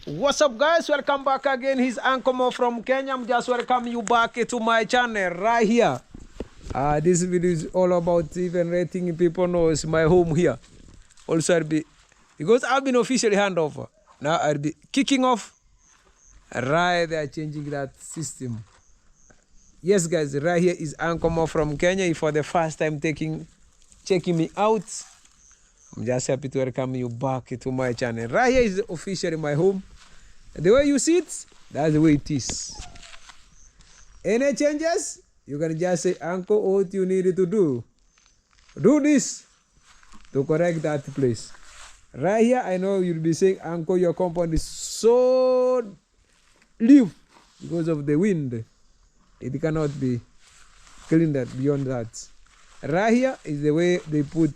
What's up, guys? Welcome back again. He's Ankomo from Kenya. I'm just welcoming you back to my channel right here. This video is all about even letting people know it's my home here. Also, because I've been officially handover. Now I'll be kicking off. Right there, changing that system. Yes, guys, right here is Ankomo from Kenya. If for the first time checking me out, I'm just happy to welcome you back to my channel. Right here is officially my home. The way you see it, that's the way it is. Any changes, you can just say, Uncle, what you need to do. Do this to correct that place. Right here, I know you'll be saying, Uncle, your compound is so deep because of the wind. It cannot be cleaned beyond that. Right here is the way they put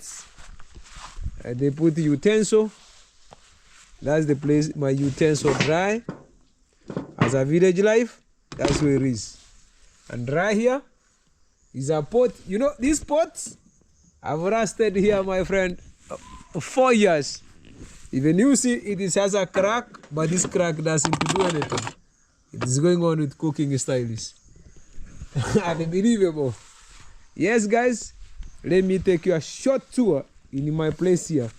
utensil. That's the place my utensil dry. As a village life, that's where it is. And right here is a pot. You know, these pots, I've rusted here, my friend, 4 years. Even you see, it has a crack, but this crack doesn't do anything. It is going on with cooking styles. Unbelievable. Yes, guys, let me take you a short tour in my place here.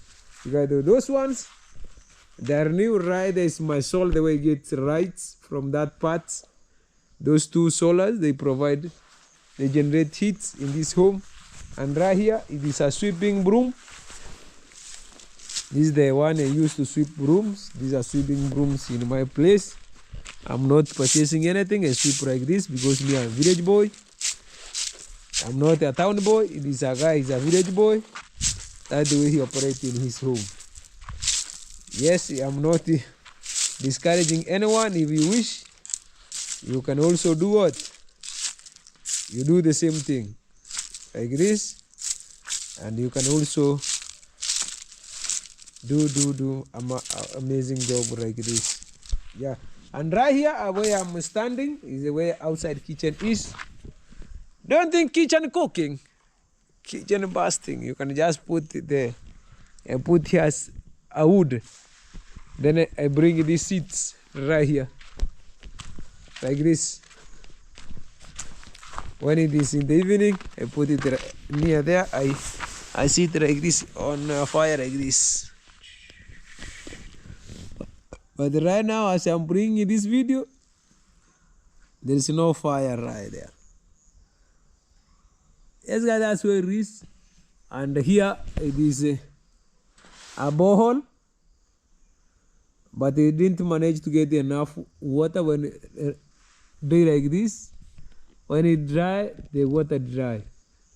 You got those ones. They're new. Right there is my soul, the way it gets right from that part. Those two solars, they generate heat in this home. And right here, it is a sweeping broom. This is the one I use to sweep brooms. These are sweeping brooms in my place. I'm not purchasing anything. I sweep like this because me, I'm a village boy. I'm not a town boy. It is a guy, he's a village boy. That's the way he operates in his home. Yes, I'm not discouraging anyone. If you wish, you can also do what? You do the same thing like this, and you can also do amazing job like this. Yeah. And right here where I'm standing is the way outside kitchen is. Don't think kitchen cooking, kitchen busting. You can just put it there and put here a wood. Then I bring these seats right here like this. When it is in the evening, I put it near there. I sit like this on a fire like this. But right now, as I'm bringing this video, there is no fire right there. Yes, guys, that's where it is. And here it is a borehole. But they didn't manage to get enough water when they like this. When it dry, the water dry.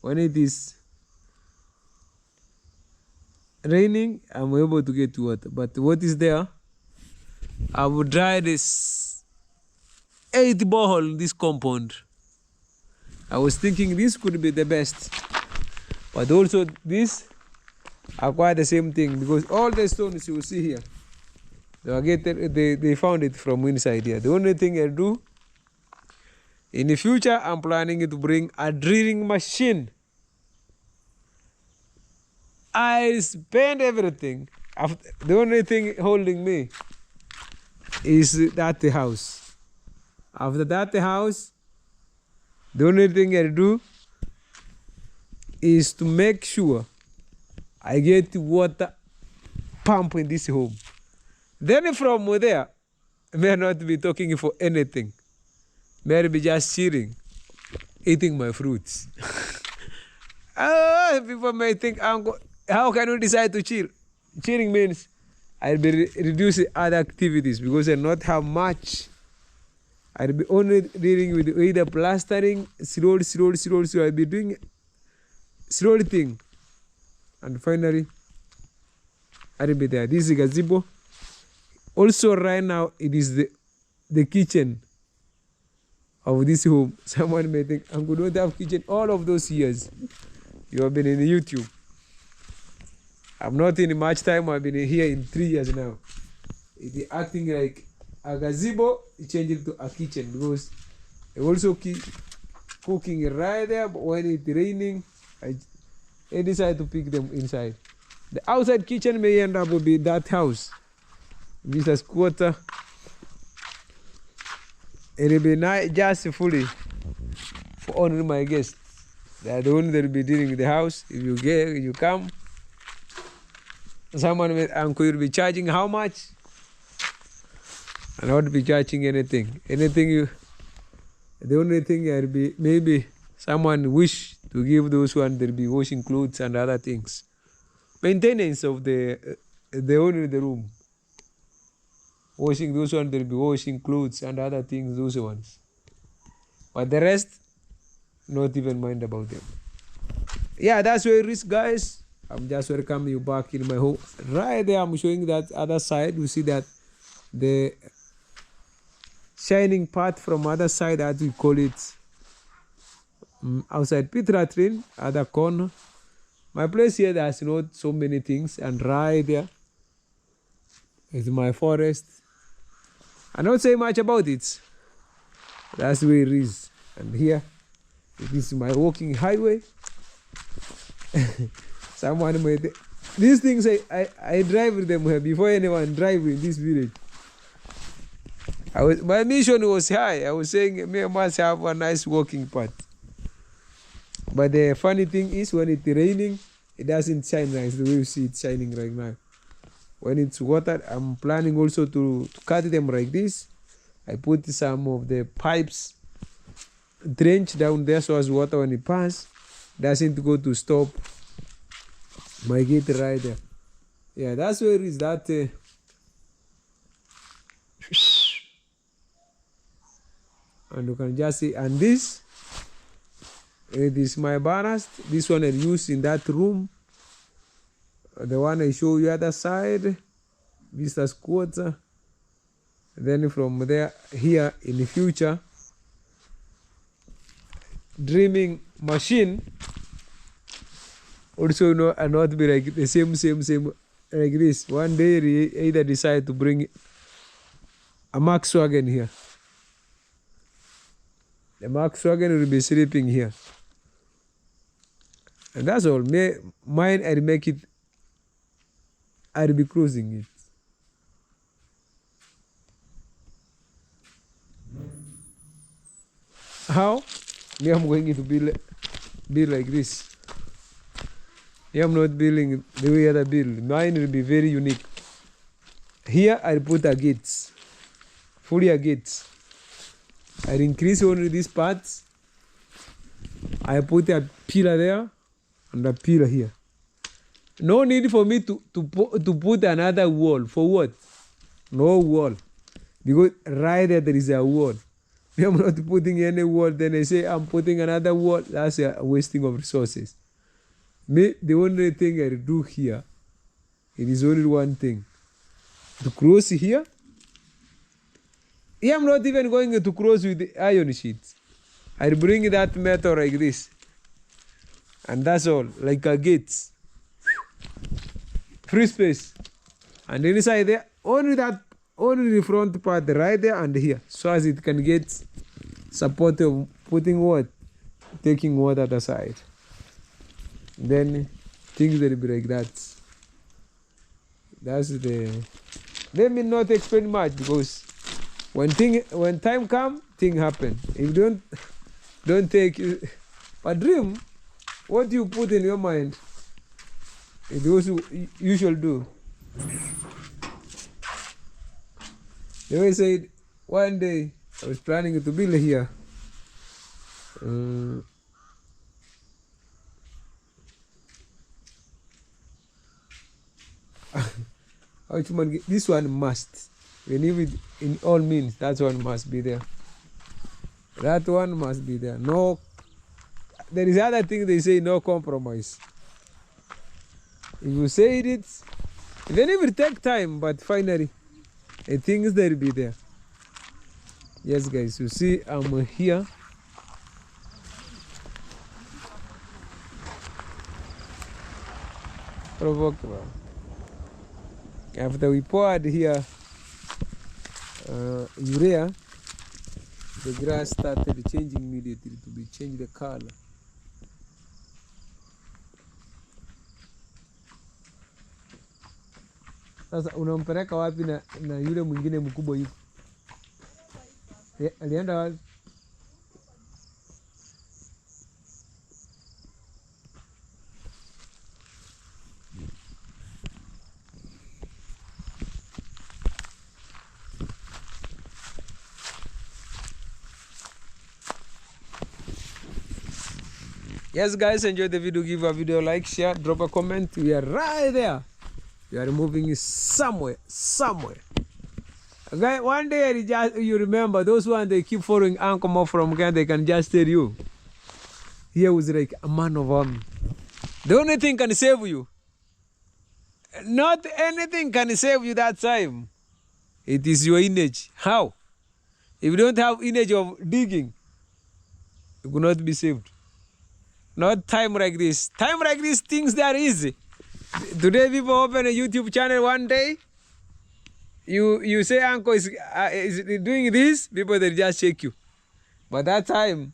When it is raining, I'm able to get water. But what is there? I will dry this 8 borehole in this compound. I was thinking this could be the best. But also this are quite the same thing because all the stones you see here, they found it from inside here. The only thing I do, in the future, I'm planning to bring a drilling machine. I spend everything. The only thing holding me is that house. After that house, the only thing I do is to make sure I get water pump in this home. Then from there, I may not be talking for anything. May be just chilling, eating my fruits. People may think, how can you decide to chill? Chilling means I'll be reducing other activities because I not have much. I'll be only dealing with either plastering, slowly. I'll be doing slowly thing. And finally, I'll be there. This is a gazebo. Also, right now, it is the kitchen of this home. Someone may think, Uncle, don't have kitchen all of those years. You have been in YouTube. I'm not in much time. I've been here in 3 years now. It is acting like a gazebo. It changed to a kitchen because I also keep cooking right there. But when it's raining, I decide to pick them inside. The outside kitchen may end up with that house. Visitors quarter. It'll be nice just fully for only my guests. They are the only that will be dealing with the house. If you come, someone with uncle will be charging how much? And not be charging anything. The only thing will be maybe someone wish to give those one that will be washing clothes and other things. Maintenance of the only the room. Washing those ones, they'll be washing clothes and other things, those ones. But the rest, not even mind about them. Yeah, that's where it is, guys. I'm just welcoming you back in my home. Right there, I'm showing that other side. You see that the shining part from other side, as we call it, outside pit latrine, other corner. My place here, there's not so many things. And right there is my forest. I don't say much about it. That's where it is. And here, this is my walking highway. Someone made these things. I drive with them here before anyone drive in this village. My mission was high. I was saying me must have a nice walking path. But the funny thing is, when it's raining, it doesn't shine nice the way you see it shining right now. When it's watered, I'm planning also to cut them like this. I put some of the pipes trench down there so as water when it passes doesn't go to stop my gate right there. Yeah, that's where is that. And you can just see, and this, it is my ballast. This one I use in that room. The one I show you other side, visitor's quarter. Then from there, here in the future, dreaming machine also not be like the same like this. One day they either decide to bring a Volkswagen here. The Volkswagen will be sleeping here. And that's all. Mine, I'll make it, I'll be cruising it. How? Me, I'm going to build like this. Me, I'm not building the way other build. Mine will be very unique. Here, I'll put a gates. Fully a gates. I'll increase only these parts. I put a pillar there and a pillar here. No need for me to put another wall. For what? No wall. Because right there is a wall. I'm not putting any wall. Then I say I'm putting another wall. That's a wasting of resources. Me, the only thing I do here, it is only one thing. To cross here. I'm not even going to cross with the iron sheets. I bring that metal like this. And that's all. Like a gate. Free space. And inside there, only the front part right there and here. So as it can get support of putting what? Taking water aside. Then things will be like that. That's the... Let me not explain much because when time comes, thing happen. If you don't take a dream, what you put in your mind, it also you shall do. They always said one day I was planning to build here. This one must. Whenever in all means, that one must be there. That one must be there. No, there is other thing they say, no compromise. If you say it, even if it take time, but finally, the things that will be there. Yes, guys, you see, I'm here. After we poured here urea, the grass started changing immediately to be change the color. Sasa unampeleka wapi na yule mwingine mkubwa yuko? Alienda wapi? Yes guys, enjoy the video, give a video like, share, drop a comment. We are right there. We are moving somewhere. Okay, one day you remember those ones, they keep following Uncle Mo from Ghana, they can just tell you. Here was like a man of army. The only thing can save you. Not anything can save you that time. It is your image. How? If you don't have image of digging, you will not be saved. Not time like this. Time like this, things that are easy. Today people open a YouTube channel one day. You say Uncle is doing this, people they just check you. But that time,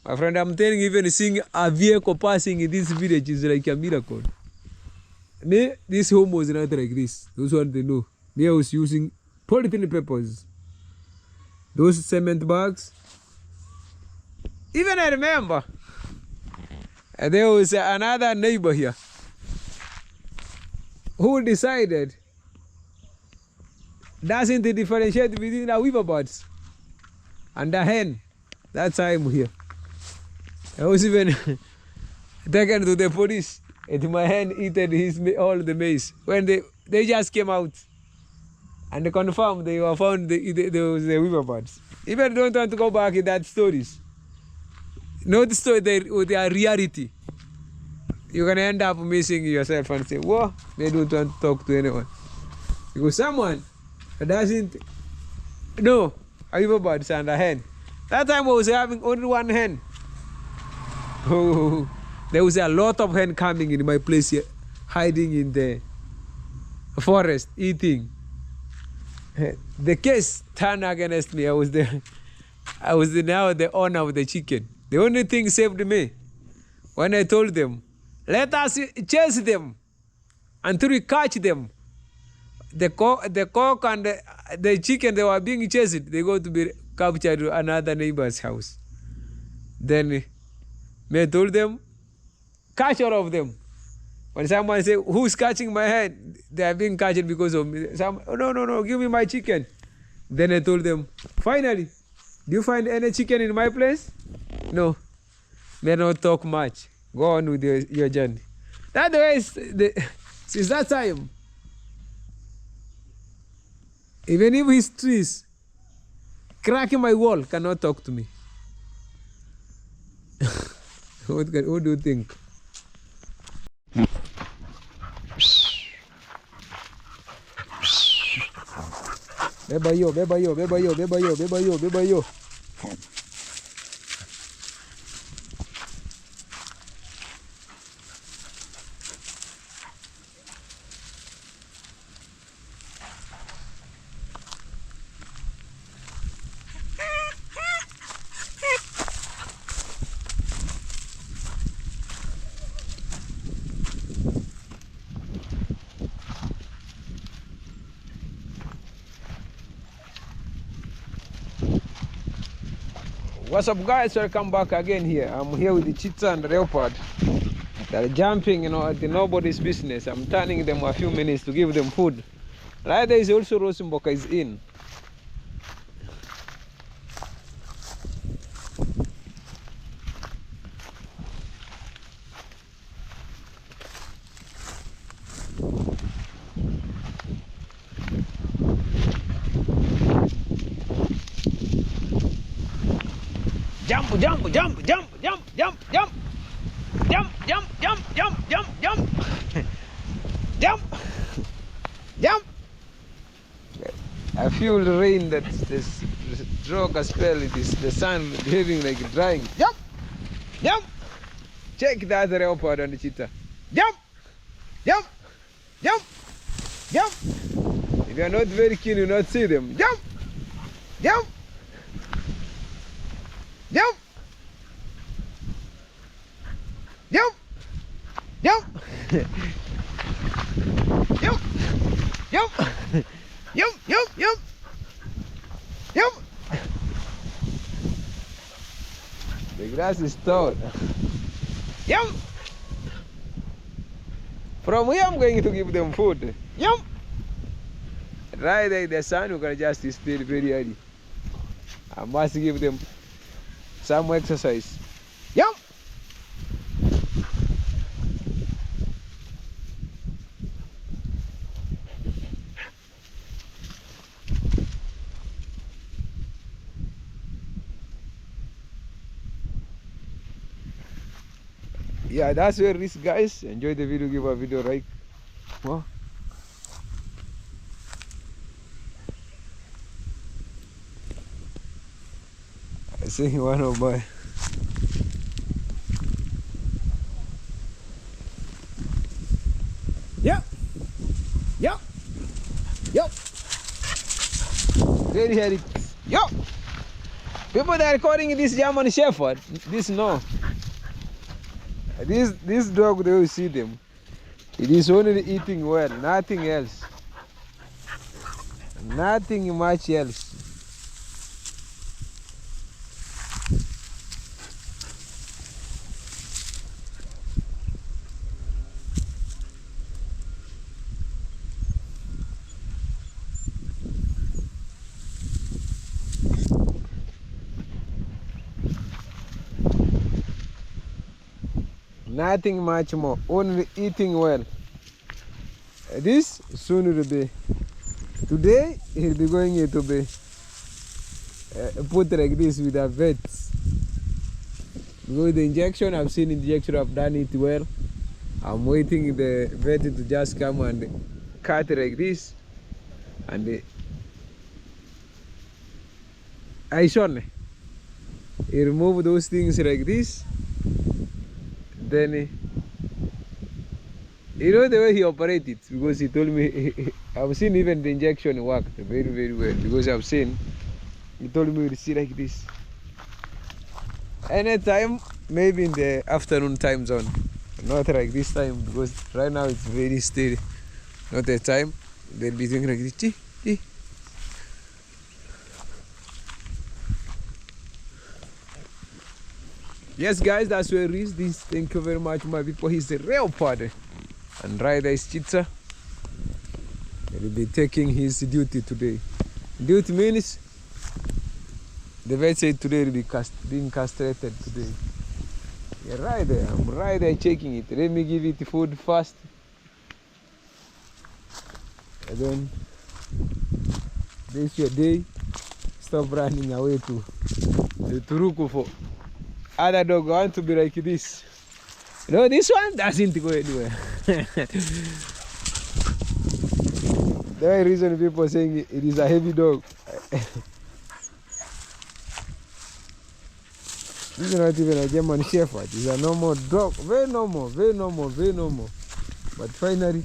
my friend, I'm telling you, even seeing a vehicle passing in this village is like a miracle. Me, this home was not like this. Those ones they know. Me, I was using polythene papers. Those cement bags. Even I remember, there was another neighbor here who decided doesn't differentiate between the weaver birds and the hen. That time here, I was even taken to the police. And my hen eaten all the maize. When they just came out and they confirmed they were found there was the weaver birds. Even don't want to go back in that stories. Not the story, they are reality. You're gonna end up missing yourself and say, whoa, they don't want to talk to anyone. Because someone doesn't know a weaver birds and a hen. That time I was having only one hen. Oh, there was a lot of hen coming in my place here, hiding in the forest, eating. The case turned against me. I was now the owner of the chicken. The only thing saved me when I told them, let us chase them until we catch them. The cock and the chicken, they were being chased. They go to be captured to another neighbor's house. Then I told them, catch all of them. When someone say, who's catching my head? They are being catched because of me. Oh, no, give me my chicken. Then I told them, finally, do you find any chicken in my place? No. May not talk much. Go on with your journey. That way, since that time, even if his trees cracking my wall cannot talk to me. What do you think? Beba yo. What's up guys, welcome back again here. I'm here with the cheetah and the leopard. They're jumping, at nobody's business. I'm turning them a few minutes to give them food. Right there is also Rosimboka is in. Jump. I feel the rain that's this drug a spell. It is the sun behaving like drying. Jump. Check the other leopard and the cheetah. Jump. If you are not very keen, you will not see them. Jump. Jump. Jump. Yup. Yup, yup, yup. Yup. The grass is tall. Yup. From here I'm going to give them food. Yup. Right there, the sun will just stay very early. I must give them some exercise. Yup. Yeah, that's where it is, guys. Enjoy the video, give a video like. Wow. I see one of my yeah. Yeah. Yup. Very hairy. Yup. People that are calling this German Shepherd, this no. This dog, they will see them. It is only eating well, nothing else. Nothing much else. Nothing much more, only eating well. This soon will be. Today he'll be going to be put like this with a vet. With the injection, I've seen injection, I've done it well. I'm waiting the vet to just come and cut like this, and I shown he remove those things like this. Then you know the way he operated, because he told me I've seen even the injection worked very, very well, because I've seen he told me to see like this. Anytime, maybe in the afternoon time zone, not like this time, because right now it's very steady. Not the time they'll be doing like this. Yes, guys, that's where it is. This, thank you very much, my people. He's a real party. And right there is Chitsa. He will be taking his duty today. Duty means the vet said today will be being castrated today. Yeah, right there. I'm right there checking it. Let me give it food first. And then this your day. Stop running away to Turuku for other dog. I want to be like this. You know, this one doesn't go anywhere. The only reason people are saying it is a heavy dog. This is not even a German Shepherd. It's a normal dog. Very normal, very normal, very normal. But finally,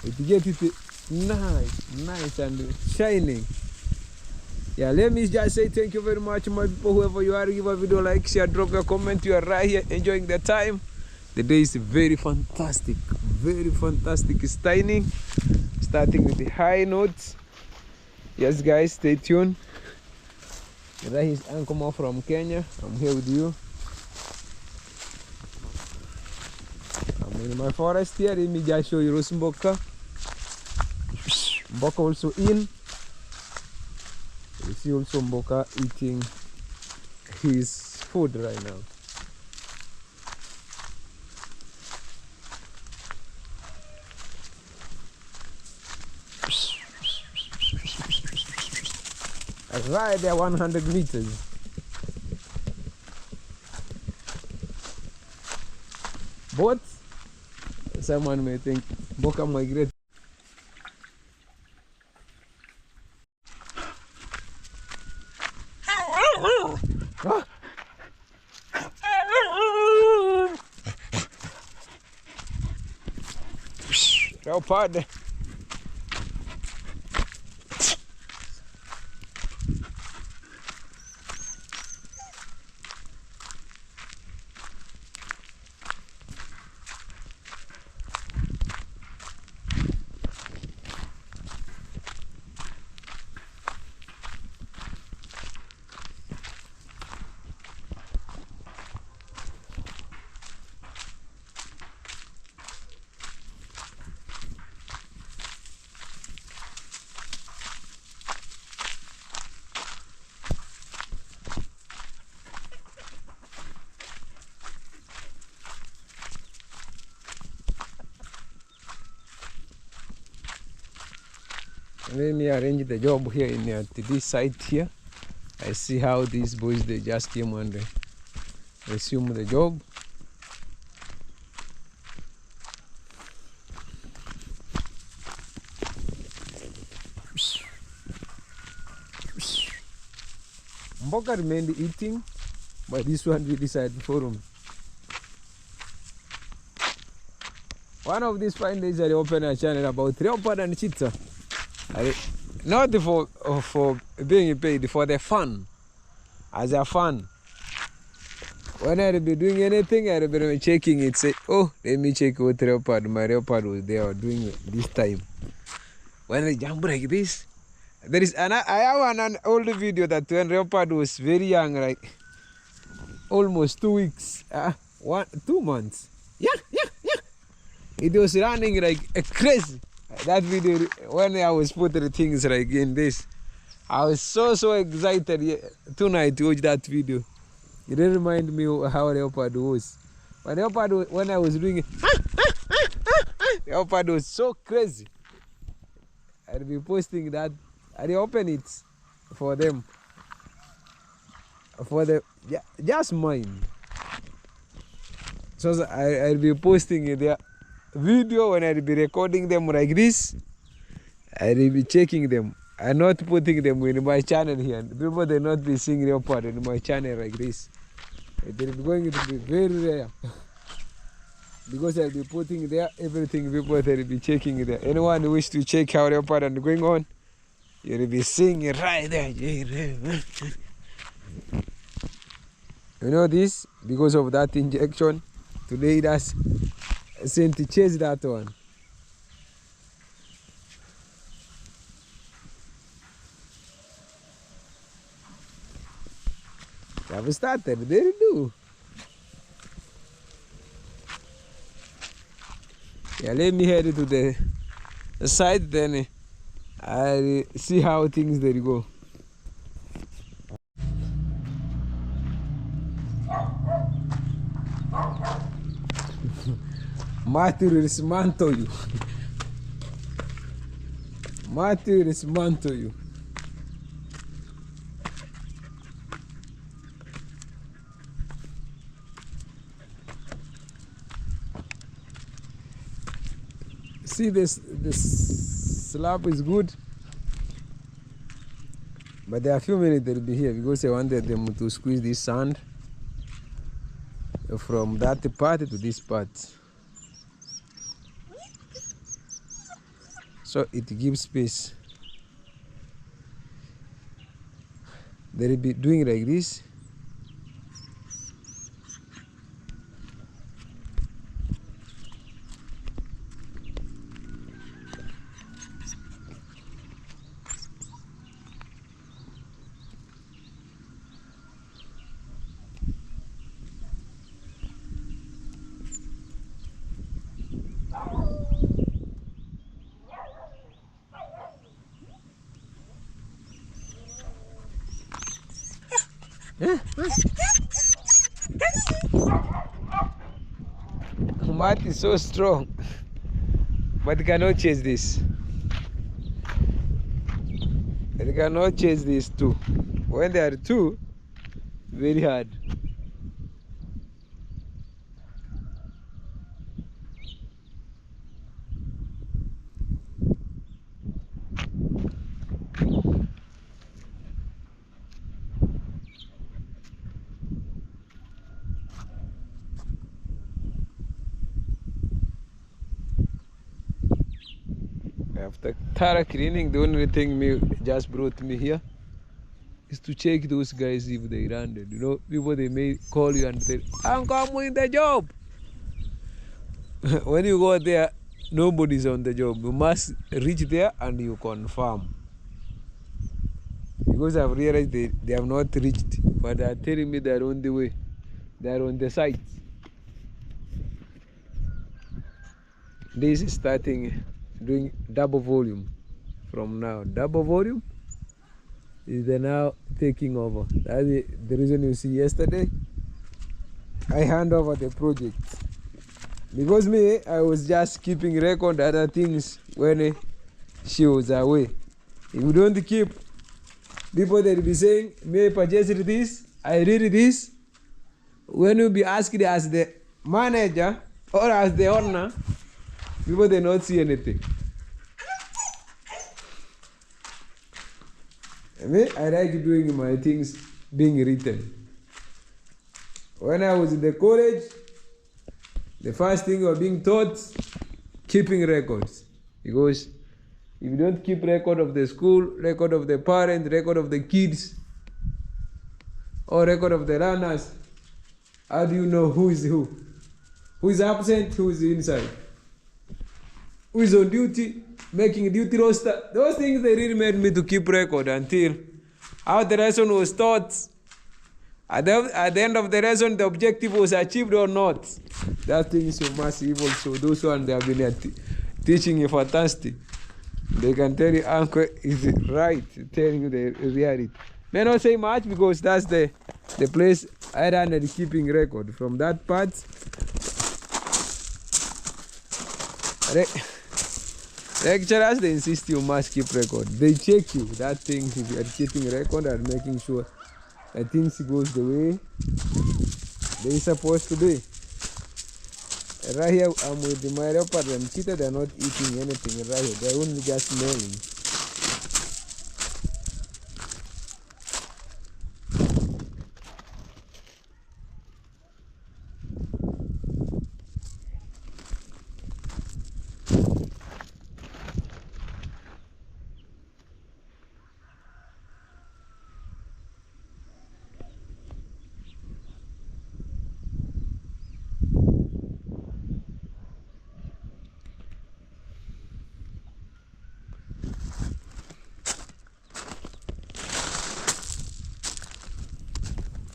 it get it nice and shining. Yeah, let me just say thank you very much, my people. Whoever you are, give a video like, share, drop a comment. You are right here enjoying the time. The day is very fantastic staining, starting with the high notes. Yes, guys, stay tuned. Right, is Uncle from Kenya. I'm here with you. I'm in my forest here. Let me just show you Mboka. Mboka also in. You see also Mboka eating his food right now. Right there, 100 meters. But someone may think Mboka migrate. Leopard. Let me arrange the job here in at this site here. I see how these boys they just came and resume the job. Mboka remained eating, but this one we decided for him. One of these fine days I open a channel about leopard and cheetah. Not for being paid, for the fun. As a fun. When I'll be doing anything, I'll be checking it. Say, oh, let me check what leopard. My leopard was there doing this time. When I jump like this, there is I have an old video that when leopard was very young, like almost 2 weeks, 2 months. Yeah. It was running like a crazy. That video, when I was putting things like in this, I was so excited tonight to watch that video. It didn't remind me of how leopard was. But leopard, when I was doing it, leopard was so crazy. I'll be posting that. I'll open it for them. For the, just mind. So I'll be posting it there. Video when I'll be recording them like this, I'll be checking them. I'm not putting them in my channel here. People they not be seeing leopard in my channel like this. It is going to be very rare. Because I'll be putting there everything people will be checking there. Anyone who wish to check how leopard and going on, you'll be seeing it right there. You know this? Because of that injection, today that's sent to chase that one. Have started, they do. Yeah, let me head to the side, then I'll see how things there go. Matthew will dismantle you. Matthew will dismantle you. See this slab is good, but there are a few minutes they'll be here because I wanted them to squeeze this sand from that part to this part. So it gives space. They'll be doing like this. Matt is so strong, but he cannot chase this. They cannot chase these two. When they are two, very hard. After thorough cleaning, the only thing me just brought me here is to check those guys if they landed. You know, people they may call you and say, I'm coming the job. When you go there, nobody's on the job. You must reach there and you confirm. Because I've realized they have not reached, but they are telling me they're on the way. They're on the site. This is starting doing double volume from now. Double volume is the now taking over. That's the reason you see yesterday I hand over the project. Because me, I was just keeping record other things when she was away. If you don't keep, people that will be saying, may I purchase this, I read this. When you be asked as the manager or as the owner, people they not see anything. I like doing my things being written. When I was in the college, the first thing was being taught, keeping records. Because if you don't keep record of the school, record of the parents, record of the kids, or record of the learners, how do you know who is who? Who is absent, who is inside? Who is on duty, making duty roster? Those things they really made me to keep record until how the lesson was taught. At the end of the lesson, the objective was achieved or not. That thing is so massive also. Those ones they have been teaching you fantastic. They can tell you uncle is right, telling you the reality. May not say much because that's the place I ran the keeping record. From that part, lecturers they insist you must keep record. They check you that thing if you are keeping record and making sure that things goes the way they supposed to be. Right here I'm with my leopard and cheetah, they're not eating anything right here. They're only just smelling.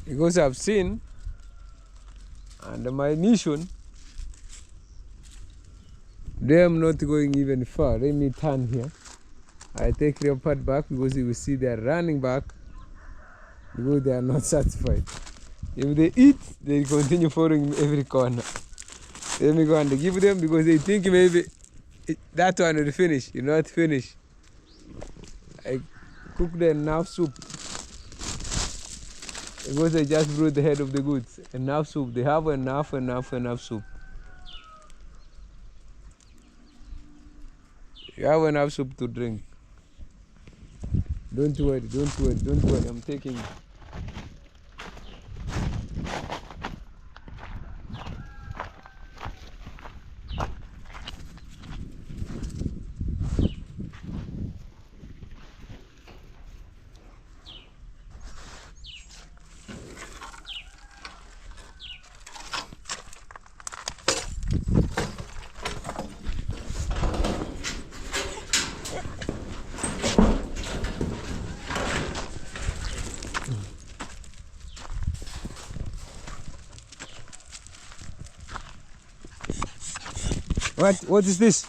Because I've seen, and my mission, they am not going even far. Let me turn here. I take leopard back because you will see they are running back because they are not satisfied. If they eat, they continue following every corner. Let me go and give them because they think maybe that one will finish. You're not finished. I cook the enough soup. Because they just brought the head of the goods. Enough soup. They have enough soup. You have enough soup to drink. Don't worry. I'm taking it. What is this?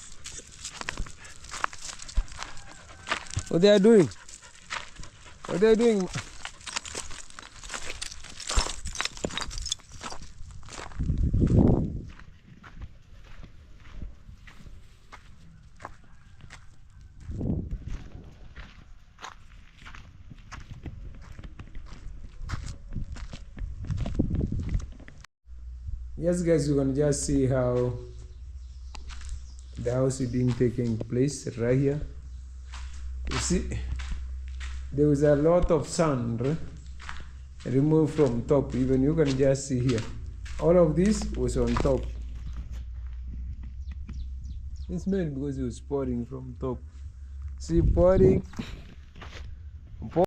What they are doing? What they are doing? Yes guys, you can just see how the house is being taken place right here. You see, there was a lot of sand removed from top. Even you can just see here. All of this was on top. It's made because it was pouring from top. See, pouring